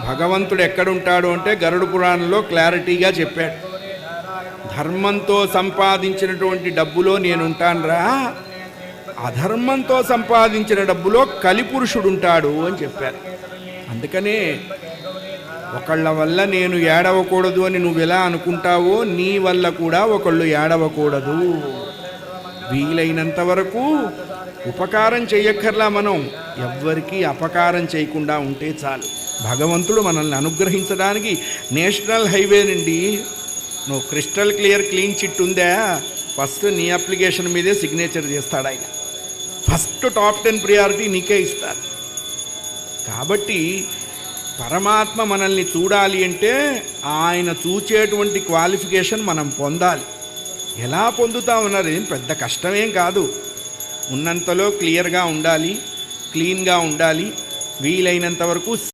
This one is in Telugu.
భగవంతుడు ఎక్కడుంటాడు అంటే గరుడ పురాణంలో క్లారిటీగా చెప్పాడు. ధర్మంతో సంపాదించినటువంటి డబ్బులో నేనుంటానురా, అధర్మంతో సంపాదించిన డబ్బులో కలిపురుషుడుంటాడు అని చెప్పారు. అందుకనే ఒకళ్ళ వల్ల నేను ఏడవకూడదు అని నువ్వు ఎలా అనుకుంటావో నీ వల్ల కూడా ఒకళ్ళు ఏడవకూడదు. వీలైనంత వరకు ఉపకారం చెయ్యక్కర్లా, మనం ఎవ్వరికీ అపకారం చేయకుండా ఉంటే చాలు. భగవంతుడు మనల్ని అనుగ్రహించడానికి నేషనల్ హైవే నుండి నువ్వు క్రిస్టల్ క్లియర్ క్లీన్ చిట్ ఉందా, ఫస్ట్ నీ అప్లికేషన్ మీదే సిగ్నేచర్ చేస్తాడు ఆయన. ఫస్ట్ టాప్ 10 ప్రియారిటీ నీకే ఇస్తారు. కాబట్టి పరమాత్మ మనల్ని చూడాలి అంటే ఆయన చూచేటువంటి క్వాలిఫికేషన్ మనం పొందాలి. ఎలా పొందుతామన్నది పెద్ద కష్టమేం కాదు. ఉన్నంతలో క్లియర్గా ఉండాలి, క్లీన్గా ఉండాలి, వీలైనంత వరకు